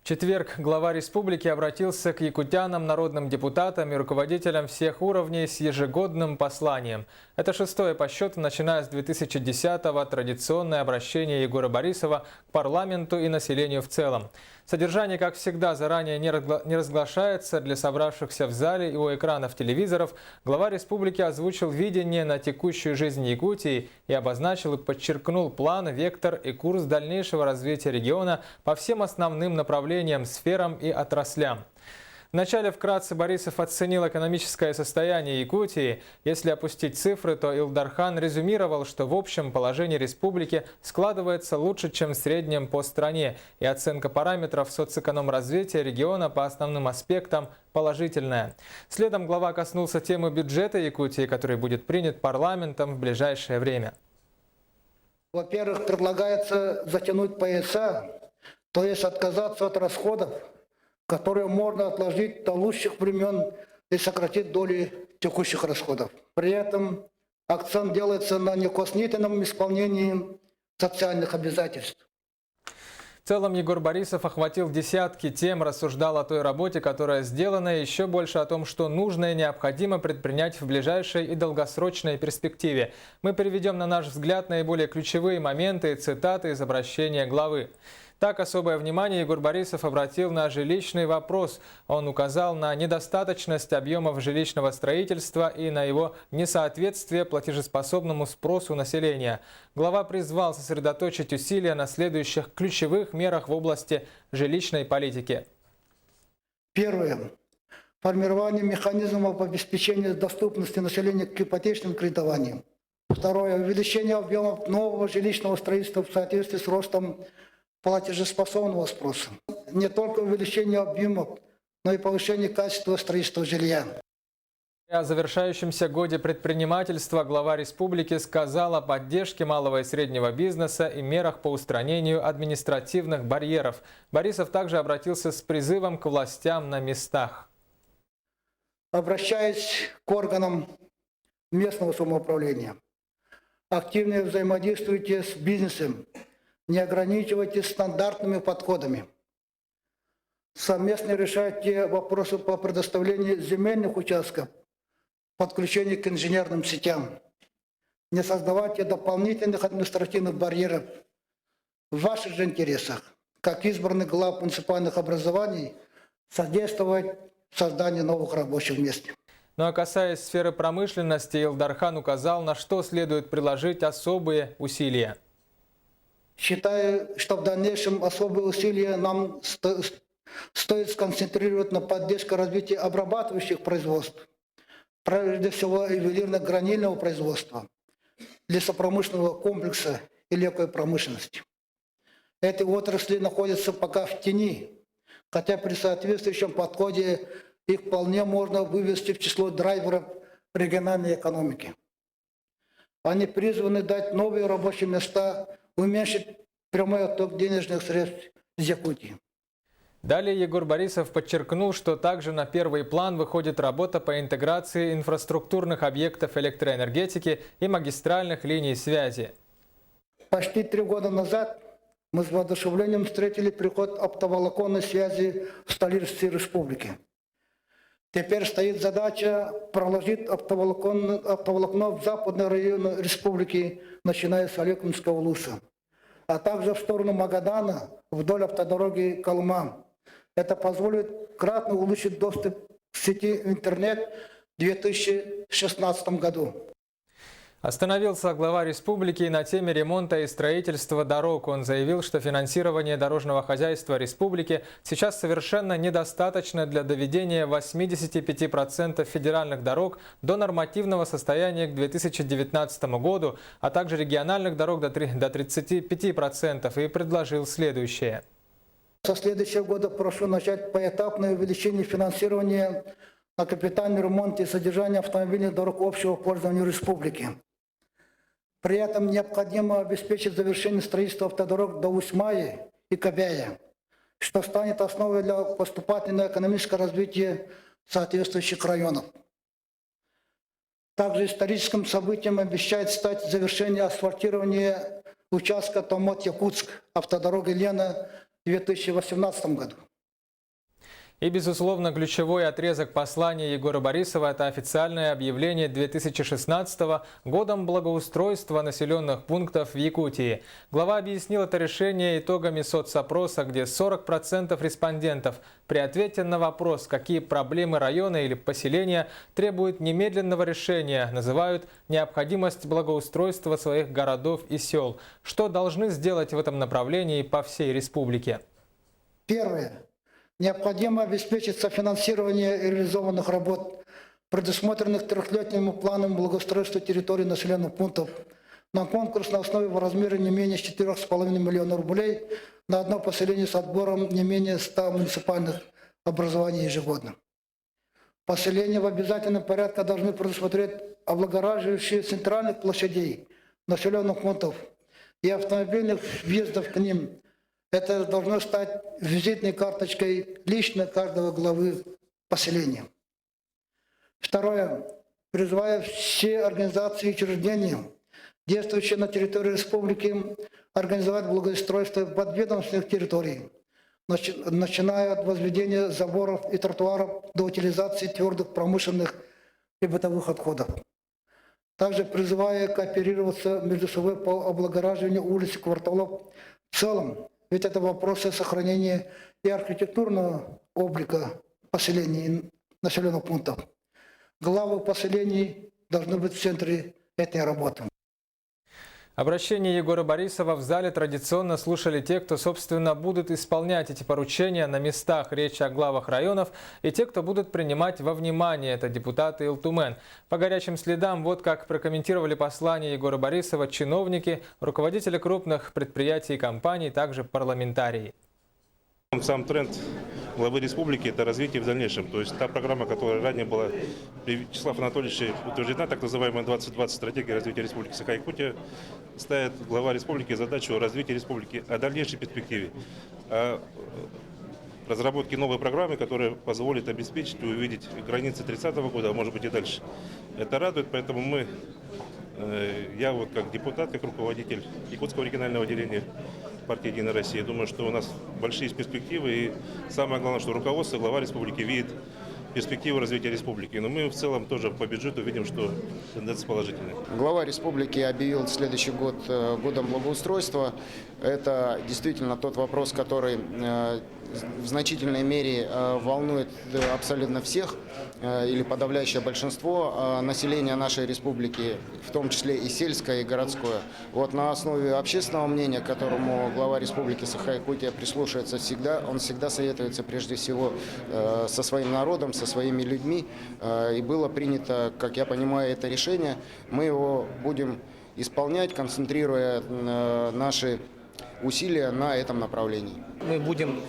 В четверг глава республики обратился к якутянам, народным депутатам и руководителям всех уровней с ежегодным посланием. Это шестое по счету, начиная с 2010-го, традиционное обращение Егора Борисова к парламенту и населению в целом. Содержание, как всегда, заранее не разглашается для собравшихся в зале и у экранов телевизоров. Глава республики озвучил видение на текущую жизнь Якутии и обозначил и подчеркнул план, вектор и курс дальнейшего развития региона по всем основным направлениям, сферам и отраслям. Вначале вкратце Борисов оценил экономическое состояние Якутии. Если опустить цифры, то Илдархан резюмировал, что в общем положение республики складывается лучше, чем в среднем по стране, и оценка параметров соцэкономразвития региона по основным аспектам положительная. Следом глава коснулся темы бюджета Якутии, который будет принят парламентом в ближайшее время. Во-первых, предлагается затянуть пояса, то есть отказаться от расходов, которые можно отложить до лучших времен и сократить доли текущих расходов. При этом акцент делается на некоснительном исполнении социальных обязательств. В целом Егор Борисов охватил десятки тем, рассуждал о той работе, которая сделана, и еще больше о том, что нужно и необходимо предпринять в ближайшей и долгосрочной перспективе. Мы приведем, на наш взгляд, наиболее ключевые моменты и цитаты из обращения главы. Так, особое внимание Егор Борисов обратил на жилищный вопрос. Он указал на недостаточность объемов жилищного строительства и на его несоответствие платежеспособному спросу населения. Глава призвал сосредоточить усилия на следующих ключевых мерах в области жилищной политики. Первое. Формирование механизмов обеспечения доступности населения к ипотечным кредитованиям. Второе. Увеличение объемов нового жилищного строительства в соответствии с ростом платежеспособного спроса. Не только увеличение объемов, но и повышение качества строительства жилья. О завершающемся годе предпринимательства глава республики сказал о поддержке малого и среднего бизнеса и мерах по устранению административных барьеров. Борисов также обратился с призывом к властям на местах. Обращаясь к органам местного самоуправления, активно взаимодействуйте с бизнесом, не ограничивайтесь стандартными подходами. Совместно решайте вопросы по предоставлению земельных участков, подключению к инженерным сетям. Не создавайте дополнительных административных барьеров. В ваших же интересах, как избранных глав муниципальных образований, содействовать созданию новых рабочих мест. Ну а касаясь сферы промышленности, Илдархан указал, на что следует приложить особые усилия. Считаю, что в дальнейшем особые усилия нам стоит сконцентрировать на поддержке развития обрабатывающих производств, прежде всего ювелирно-гранильного производства, лесопромышленного комплекса и легкой промышленности. Эти отрасли находятся пока в тени, хотя при соответствующем подходе их вполне можно вывести в число драйверов региональной экономики. Они призваны дать новые рабочие места, уменьшить прямой отток денежных средств из Якутии. Далее Егор Борисов подчеркнул, что также на первый план выходит работа по интеграции инфраструктурных объектов электроэнергетики и магистральных линий связи. Почти 3 года назад мы с воодушевлением встретили приход оптоволоконной связи в столице республики. Теперь стоит задача проложить оптоволокно в западные районы республики, начиная с Алекумского Луса, а также в сторону Магадана вдоль автодороги Колыма. Это позволит кратно улучшить доступ к сети интернет в 2016 году. Остановился глава республики на теме ремонта и строительства дорог. Он заявил, что финансирование дорожного хозяйства республики сейчас совершенно недостаточно для доведения 85% федеральных дорог до нормативного состояния к 2019 году, а также региональных дорог до 35%, и предложил следующее. Со следующего года прошу начать поэтапное увеличение финансирования на капитальный ремонт и содержание автомобильных дорог общего пользования республики. При этом необходимо обеспечить завершение строительства автодорог до Усмаи и Кобяя, что станет основой для поступательного экономического развития соответствующих районов. Также историческим событием обещает стать завершение асфальтирования участка Томот-Якутск автодороги Лена в 2018 году. И, безусловно, ключевой отрезок послания Егора Борисова – это официальное объявление 2016 годом благоустройства населенных пунктов в Якутии. Глава объяснил это решение итогами соцопроса, где 40% респондентов при ответе на вопрос, какие проблемы района или поселения требуют немедленного решения, называют необходимость благоустройства своих городов и сел. Что должны сделать в этом направлении по всей республике? Первое. Необходимо обеспечить софинансирование реализованных работ, предусмотренных трехлетним планом благоустройства территории населенных пунктов на конкурс на основе в размере не менее 4,5 миллиона рублей на одно поселение с отбором не менее 100 муниципальных образований ежегодно. Поселения в обязательном порядке должны предусмотреть облагораживающие центральных площадей населенных пунктов и автомобильных въездов к ним. Это должно стать визитной карточкой лично каждого главы поселения. Второе. Призываю все организации и учреждения, действующие на территории республики, организовать благоустройство подведомственных территорий, начиная от возведения заборов и тротуаров до утилизации твердых промышленных и бытовых отходов. Также призываю кооперироваться между собой по облагораживанию улиц и кварталов в целом, ведь это вопросы сохранения и архитектурного облика поселений и населенных пунктов. Главы поселений должны быть в центре этой работы. Обращение Егора Борисова в зале традиционно слушали те, кто, собственно, будут исполнять эти поручения на местах. Речь о главах районов и те, кто будут принимать во внимание. Это депутаты Илтумен. По горячим следам, вот как прокомментировали послание Егора Борисова чиновники, руководители крупных предприятий и компаний, также парламентарии. Сам тренд главы республики – это развитие в дальнейшем. То есть та программа, которая ранее была при Вячеславе Анатольевиче утверждена, так называемая 2020 стратегия развития Республики Саха-Якутия, ставит глава республики задачу развития республики о дальнейшей перспективе, о разработке новой программы, которая позволит обеспечить и увидеть границы 30-го года, а может быть и дальше. Это радует, поэтому я вот как депутат, как руководитель Якутского регионального отделения партии «Единая Россия», думаю, что у нас большие перспективы, и самое главное, что руководство, глава республики видит перспективу развития республики. Но мы в целом тоже по бюджету видим, что тенденция положительная. Глава республики объявил следующий год годом благоустройства. Это действительно тот вопрос, который в значительной мере волнует абсолютно всех или подавляющее большинство населения нашей республики, в том числе и сельское, и городское. Вот на основе общественного мнения, к которому глава республики Саха-Якутия прислушивается всегда, он всегда советуется прежде всего со своим народом, со своими людьми. И было принято, как я понимаю, это решение. Мы его будем исполнять, концентрируя наши усилия на этом направлении. Мы будем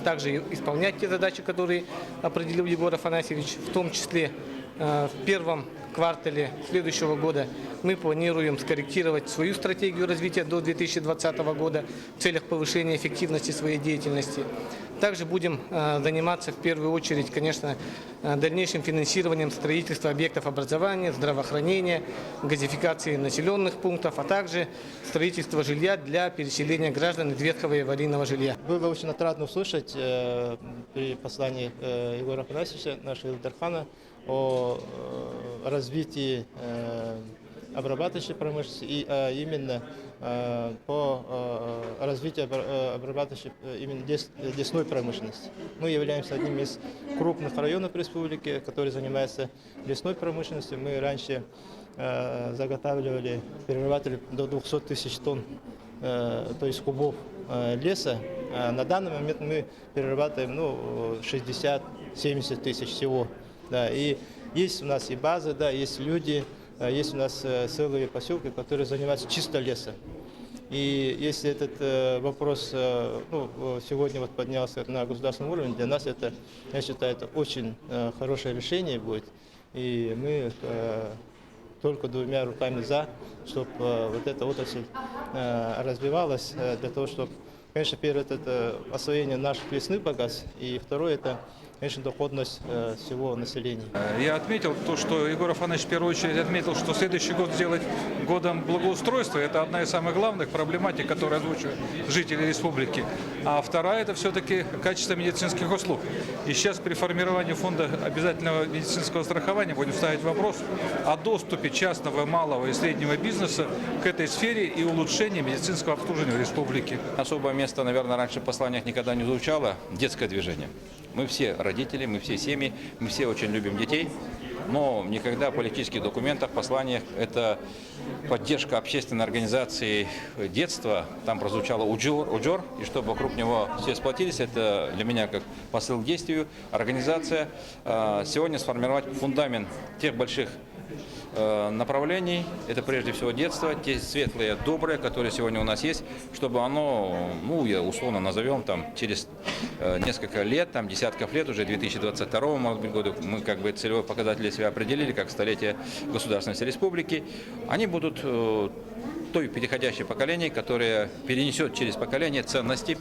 также исполнять те задачи, которые определил Егор Афанасьевич, в том числе в первом квартале следующего года мы планируем скорректировать свою стратегию развития до 2020 года в целях повышения эффективности своей деятельности. Также будем заниматься в первую очередь, конечно, дальнейшим финансированием строительства объектов образования, здравоохранения, газификации населенных пунктов, а также строительства жилья для переселения граждан из ветхого и аварийного жилья. Было очень отрадно услышать при послании Егора Афанасьевича, нашего Илдархана, о развитии обрабатывающей промышленности и именно по развитию обрабатывающей именно лесной промышленности. Мы являемся одним из крупных районов республики, который занимается лесной промышленностью. Мы раньше заготавливали, перерабатывали до 200 тысяч тонн, то есть кубов леса. На данный момент мы перерабатываем 60-70 тысяч всего. Да, и есть у нас и базы, да, есть люди, есть у нас целые поселки, которые занимаются чисто лесом. И если этот вопрос сегодня вот поднялся на государственном уровне, для нас это, я считаю, это очень хорошее решение будет. И мы только двумя руками за, чтобы вот эта отрасль развивалась, для того, чтобы, конечно, первое, это освоение наших лесных богатств, и второе, это уменьшить доходность всего населения. Я отметил то, что Егор Афанасьевич в первую очередь отметил, что следующий год сделать годом благоустройства. Это одна из самых главных проблематик, которые озвучивают жители республики. А вторая – это все-таки качество медицинских услуг. И сейчас при формировании фонда обязательного медицинского страхования будем ставить вопрос о доступе частного, малого и среднего бизнеса к этой сфере и улучшении медицинского обслуживания в республике. Особое место, наверное, раньше в посланиях никогда не звучало – детское движение. Мы все родители, мы все семьи, мы все очень любим детей, но никогда в политических документах, посланиях это поддержка общественной организации детства. Там прозвучало «Уджор», и чтобы вокруг него все сплотились, это для меня как посыл к действию. Организация сегодня сформировать фундамент тех больших направлений, это прежде всего детство, те светлые, добрые, которые сегодня у нас есть, чтобы оно, ну, я условно назовем, там, через несколько лет, там, десятков лет, уже 2022 может быть, году, мы как бы целевой показатель для себя определили, как столетие государственности республики, они будут той переходящее поколение, которое перенесет через поколение ценности,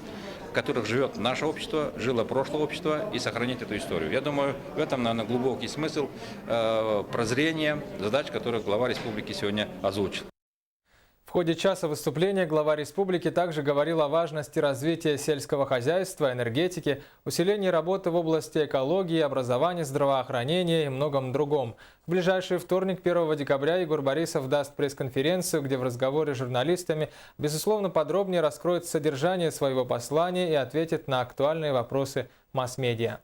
в которых живет наше общество, жило прошлое общество, и сохранить эту историю. Я думаю, в этом, наверное, глубокий смысл прозрения задач, которые глава республики сегодня озвучил. В ходе часа выступления глава республики также говорил о важности развития сельского хозяйства, энергетики, усилении работы в области экологии, образования, здравоохранения и многом другом. В ближайший вторник, 1 декабря, Егор Борисов даст пресс-конференцию, где в разговоре с журналистами, безусловно, подробнее раскроет содержание своего послания и ответит на актуальные вопросы масс-медиа.